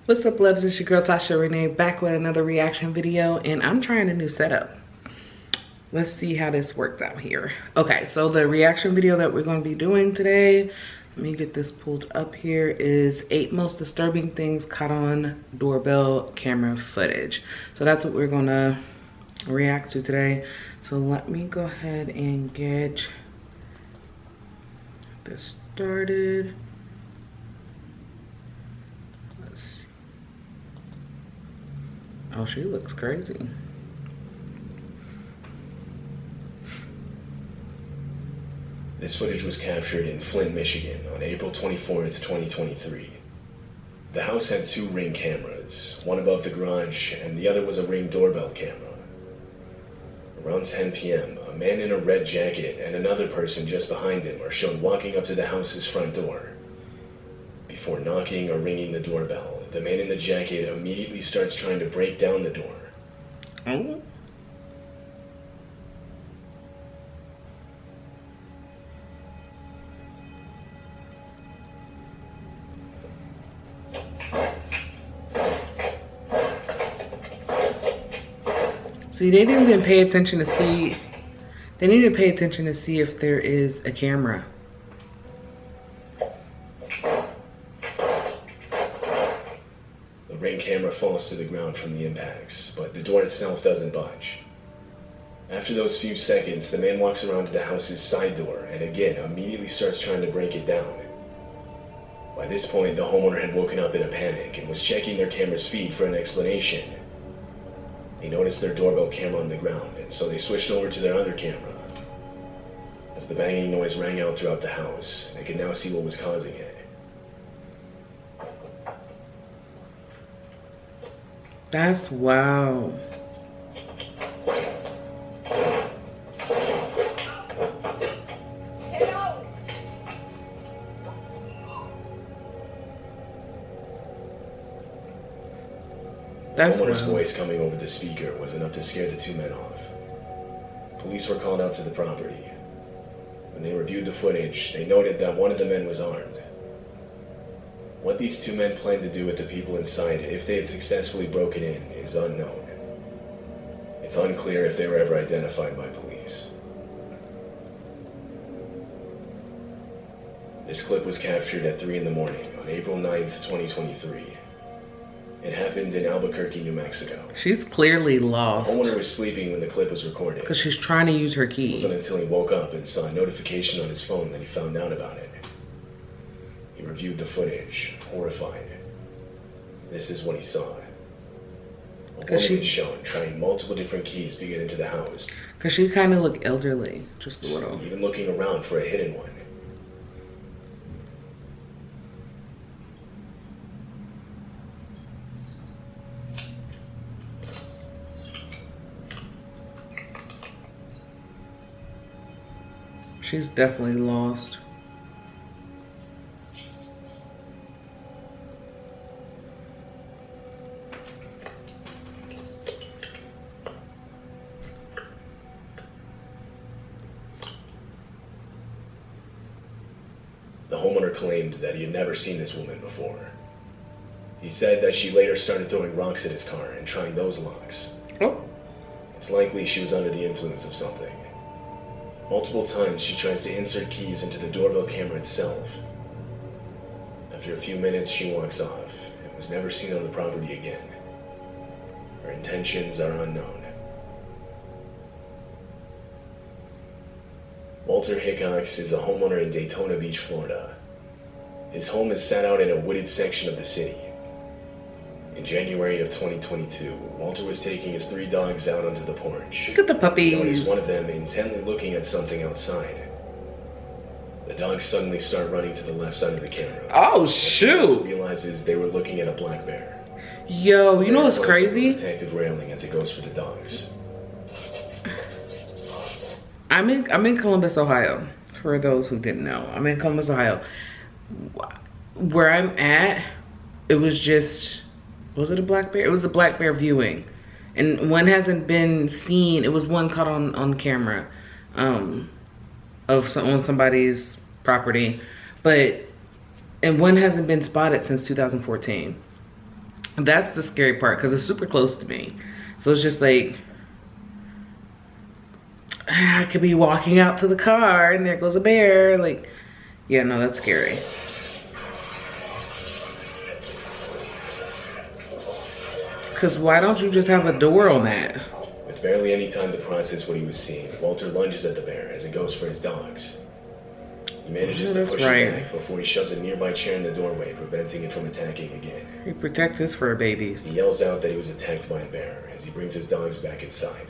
What's up, loves? It's your girl Tosha Renee back with another reaction video, and I'm trying a new setup. Let's see how this works out here. Okay, so the reaction video that we're going to be doing today, let me get this pulled up here, is 8 most disturbing things caught on doorbell camera footage. So that's what we're going to react to today. So let me go ahead and get this started. Oh, she looks crazy. This footage was captured in Flint, Michigan on April 24th, 2023. The house had 2 Ring cameras, one above the garage and the other was a Ring doorbell camera. Around 10 p.m., a man in a red jacket and another person just behind him are shown walking up to the house's front door. Before knocking or ringing the doorbell, the man in the jacket immediately starts trying to break down the door. Oh. See, they didn't even pay attention to see. They need to pay attention to see if there is a camera. The Ring camera falls to the ground from the impacts, but the door itself doesn't budge. After those few seconds, the man walks around to the house's side door and again immediately starts trying to break it down. By this point, the homeowner had woken up in a panic and was checking their camera's feed for an explanation. They noticed their doorbell camera on the ground, and so they switched over to their other camera. As the banging noise rang out throughout the house, they could now see what was causing it. That's wow. That's The homeowner's wow. voice coming over the speaker was enough to scare the 2 men off. Police were called out to the property. When they reviewed the footage, they noted that one of the men was armed. What these 2 men planned to do with the people inside if they had successfully broken in is unknown. It's unclear if they were ever identified by police. This clip was captured at 3 in the morning on April 9th, 2023. It happened in Albuquerque, New Mexico. She's clearly lost. The homeowner was sleeping when the clip was recorded. Because she's trying to use her It key. wasn't until he woke up and saw a notification on his phone that he found out about it. He reviewed the footage, horrified. This is what he saw. A woman is shown trying multiple different keys to get into the house. Because she kind of looked elderly, just a little. Even looking around for a hidden one. She's definitely lost. The homeowner claimed that he had never seen this woman before. He said that she later started throwing rocks at his car and trying those locks. Oh. It's likely she was under the influence of something. Multiple times she tries to insert keys into the doorbell camera itself. After a few minutes she walks off and was never seen on the property again. Her intentions are unknown. Walter Hickox is a homeowner in Daytona Beach, Florida. His home is set out in a wooded section of the city. In January of 2022, Walter was taking his 3 dogs out onto the porch. Look at the puppies. He noticed one of them intently looking at something outside. The dogs suddenly start running to the left side of the camera. Oh, shoot. He realizes they were looking at a black bear. Yo, you know what's crazy? Protective railing as it goes for the dogs. I'm in Columbus, Ohio. For those who didn't know, I'm in Columbus, Ohio. Where I'm at, it was just, was it a black bear? It was a black bear viewing, and one hasn't been seen. It was one caught on camera, on somebody's property, and one hasn't been spotted since 2014. That's the scary part because it's super close to me. So it's just like, I could be walking out to the car and there goes a bear. Like, yeah, no, that's scary. Because why don't you just have a door on that? With barely any time to process what he was seeing, Walter lunges at the bear as it goes for his dogs. He manages to push it back before he shoves a nearby chair in the doorway, preventing it from attacking again. He protects his fur babies. He yells out that he was attacked by a bear as he brings his dogs back inside.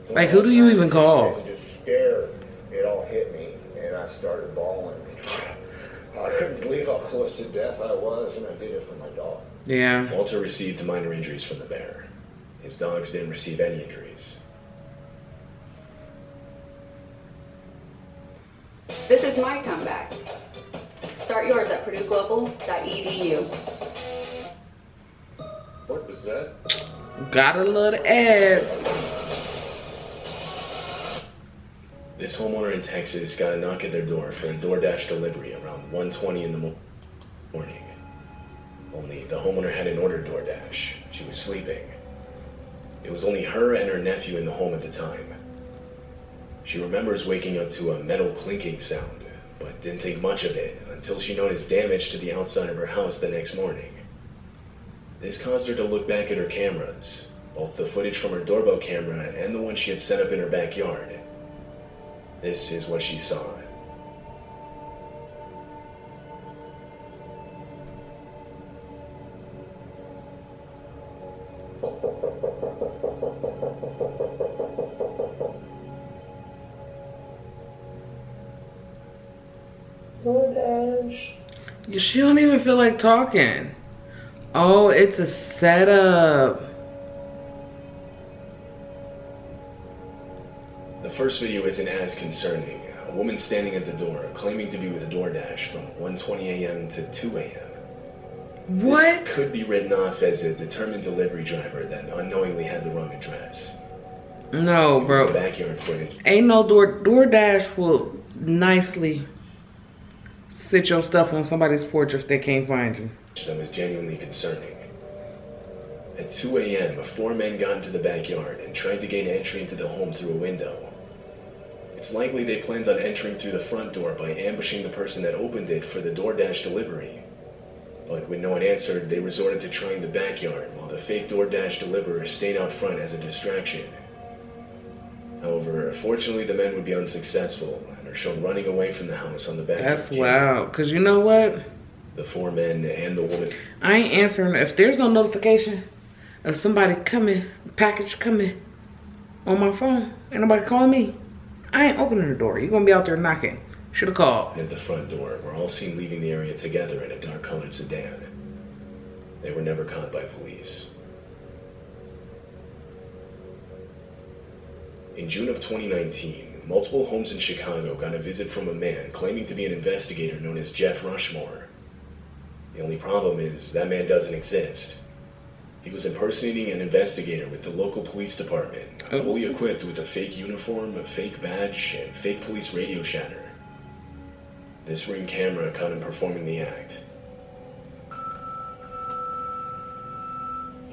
Like, who do you even call? Just scared. It all hit me, and I started bawling. I couldn't believe how close to death I was, and I did it for my dog. Yeah. Walter received minor injuries from the bear. His dogs didn't receive any injuries. This is my comeback. Start yours at purdueglobal.edu. What was that? Gotta love the ads. This homeowner in Texas got a knock at their door for a DoorDash delivery around 1:20 in the morning. Only the homeowner hadn't ordered DoorDash. She was sleeping. It was only her and her nephew in the home at the time. She remembers waking up to a metal clinking sound, but didn't think much of it until she noticed damage to the outside of her house the next morning. This caused her to look back at her cameras, both the footage from her doorbell camera and the one she had set up in her backyard. This is what she saw. DoorDash. She don't even feel like talking. Oh, it's a setup. The first video isn't as concerning. A woman standing at the door, claiming to be with DoorDash from 1:20 a.m. to 2 a.m. What? This could be written off as a determined delivery driver that unknowingly had the wrong address. No, bro. The backyard footage. Ain't no DoorDash will nicely sit your stuff on somebody's porch if they can't find you. That was genuinely concerning. At 2 a.m., 4 men got into the backyard and tried to gain entry into the home through a window. It's likely they planned on entering through the front door by ambushing the person that opened it for the DoorDash delivery. But when no one answered, they resorted to trying the backyard while the fake DoorDash deliverer stayed out front as a distraction. However, fortunately the men would be unsuccessful and are shown running away from the house on the back. That's wild. Cause you know what? The 4 men and the woman. I ain't answering. If there's no notification of somebody coming, package coming on my phone, ain't nobody calling me, I ain't opening the door. You're gonna be out there knocking. Should've called. At the front door were all seen leaving the area together in a dark-colored sedan. They were never caught by police. In June of 2019, multiple homes in Chicago got a visit from a man claiming to be an investigator known as Jeff Rushmore. The only problem is that man doesn't exist. He was impersonating an investigator with the local police department, fully equipped with a fake uniform, a fake badge, and fake police radio shatter. This Ring camera caught him performing the act.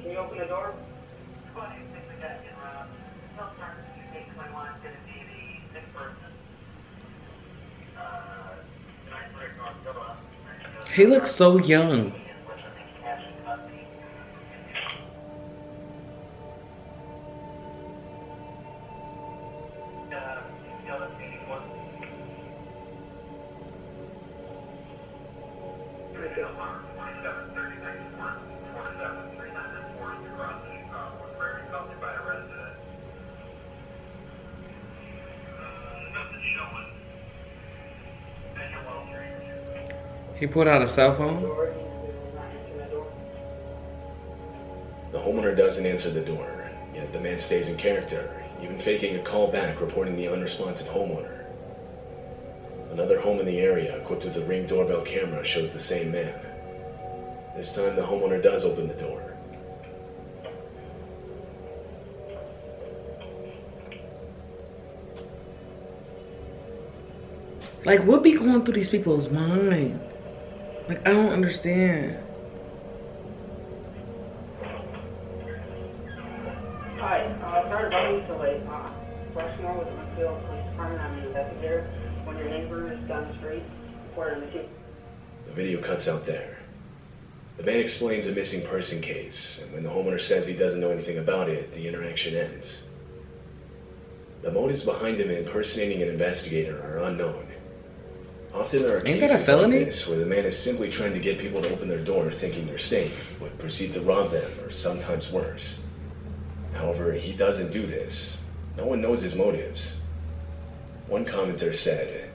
Can you open the door? He looks so young. He put out a cell phone? The homeowner doesn't answer the door, yet the man stays in character, even faking a call back reporting the unresponsive homeowner. Another home in the area equipped with a Ring doorbell camera shows the same man. This time the homeowner does open the door. Like, what be going through these people's mind? Like, I don't understand. Hi, sorry to bother you so late. Rushmore with the McField Police Department. I'm an investigator. When your neighbor is down the street, reported missing. The video cuts out there. The man explains a missing person case, and when the homeowner says he doesn't know anything about it, the interaction ends. The motives behind him impersonating an investigator are unknown. Often there are Ain't that a cases felony? like this where the man is simply trying to get people to open their door thinking they're safe, but proceed to rob them, or sometimes worse. However, he doesn't do this. No one knows his motives. One commenter said,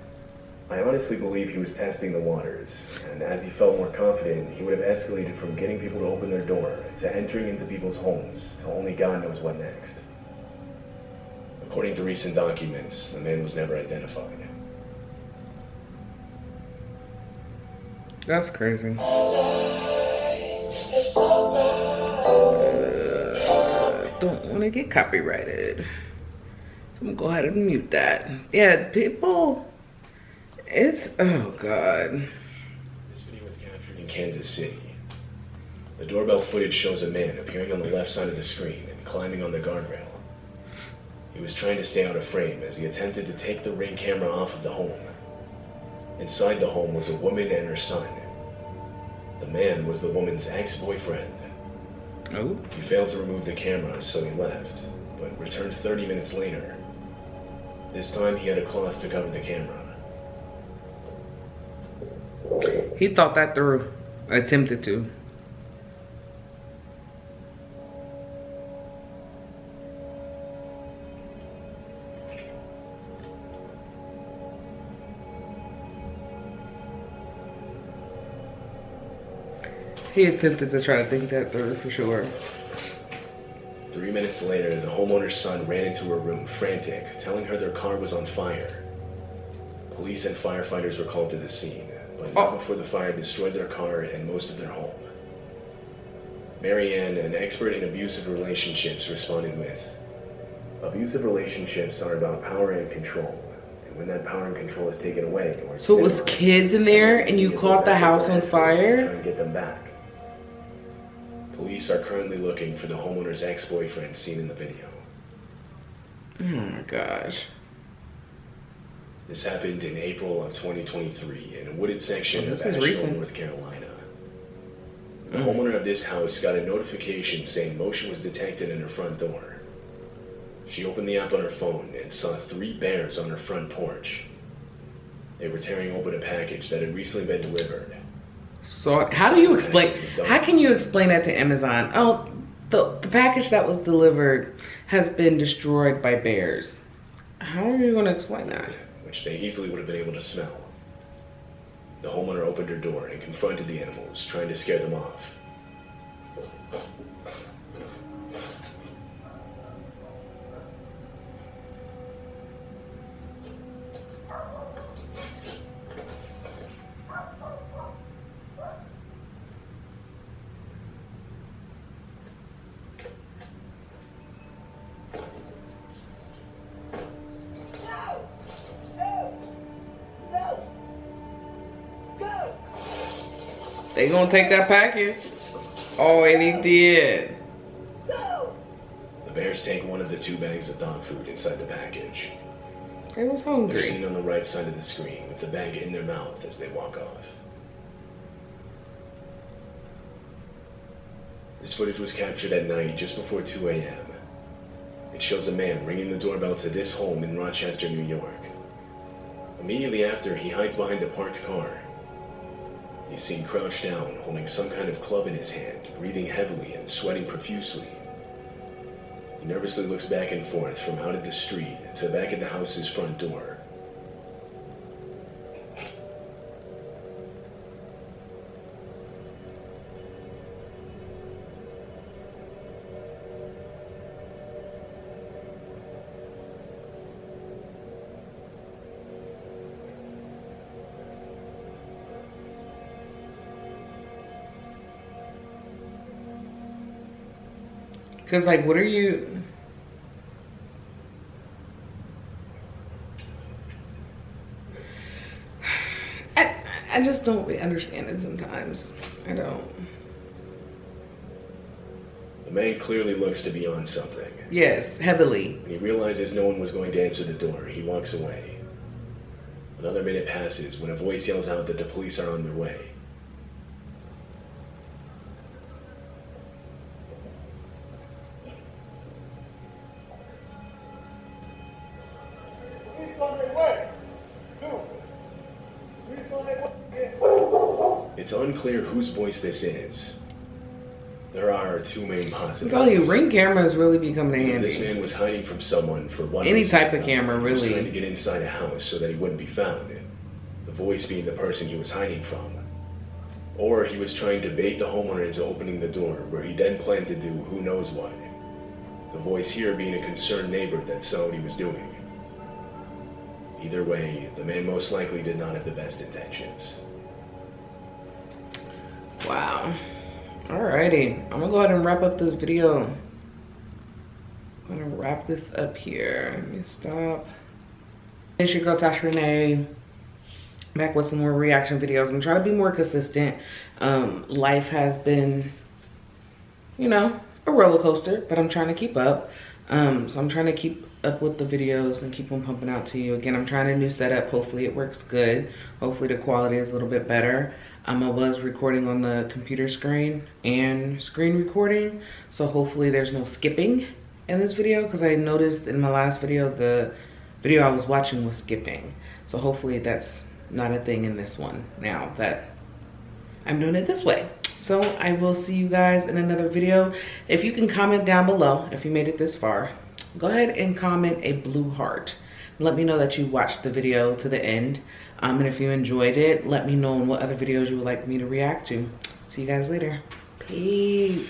"I honestly believe he was testing the waters, and as he felt more confident, he would have escalated from getting people to open their door to entering into people's homes, to only God knows what next." According to recent documents, the man was never identified. That's crazy. Don't want to get copyrighted. So I'm gonna go ahead and mute that. Yeah, people, it's, oh God. This video was captured in Kansas City. The doorbell footage shows a man appearing on the left side of the screen and climbing on the guardrail. He was trying to stay out of frame as he attempted to take the Ring camera off of the home. Inside the home was a woman and her son. The man was the woman's ex-boyfriend. Oh. He failed to remove the camera, so he left, but returned 30 minutes later. This time he had a cloth to cover the camera. He thought that through. Attempted to. He attempted to try to think that through for sure. 3 minutes later, the homeowner's son ran into her room, frantic, telling her their car was on fire. Police and firefighters were called to the scene, but not before the fire destroyed their car and most of their home. Mary Ann, an expert in abusive relationships, responded with, "Abusive relationships are about power and control. And when that power and control is taken away, or So it was kids in there and you caught the house on fire? Trying to get them back." Police are currently looking for the homeowner's ex-boyfriend seen in the video. Oh my gosh. This happened in April of 2023 in a wooded section of this is Asheville, recent. North Carolina. The homeowner of this house got a notification saying motion was detected in her front door. She opened the app on her phone and saw 3 bears on her front porch. They were tearing open a package that had recently been delivered. So how do you explain, how can you explain that to Amazon? Oh, the package that was delivered has been destroyed by bears. How are you going to explain that? Which they easily would have been able to smell. The homeowner opened her door and confronted the animals, trying to scare them off. They gonna take that package. Oh, and he did. The bears take one of the 2 bags of dog food inside the package. They was They're hungry. seen on the right side of the screen with the bag in their mouth as they walk off. This footage was captured at night just before 2 a.m. It shows a man ringing the doorbell to this home in Rochester, New York. Immediately after, he hides behind a parked car. He's seen crouched down, holding some kind of club in his hand, breathing heavily and sweating profusely. He nervously looks back and forth from out of the street to back at the house's front door. Cause like, what are you? I just don't really understand it sometimes. I don't. The man clearly looks to be on something. Yes, heavily. When he realizes no one was going to answer the door, he walks away. Another minute passes when a voice yells out that the police are on their way. It's unclear whose voice this is. There are two main possibilities. I'm telling you, Ring cameras really be coming in handy. This man was hiding from someone for one Any reason. type of camera, He was really. trying to get inside a house so that he wouldn't be found. The voice being the person he was hiding from. Or he was trying to bait the homeowner into opening the door, where he then planned to do who knows what. The voice here being a concerned neighbor that saw what he was doing. Either way, the man most likely did not have the best intentions. Wow. Alrighty, I'm gonna go ahead and wrap up this video. I'm gonna wrap this up here. Let me stop. It's your girl Tosha Renee, back with some more reaction videos. I'm trying to be more consistent. Life has been, you know, a roller coaster, but I'm trying to keep up. So I'm trying to keep up with the videos and keep them pumping out to you. Again, I'm trying a new setup. Hopefully it works good. Hopefully the quality is a little bit better. I was recording on the computer screen and screen recording, so hopefully there's no skipping in this video, because I noticed in my last video the video I was watching was skipping. So hopefully that's not a thing in this one now that I'm doing it this way. So I will see you guys in another video. If you can comment down below, if you made it this far, go ahead and comment a blue heart. Let me know that you watched the video to the end. And if you enjoyed it, let me know on what other videos you would like me to react to. See you guys later. Peace.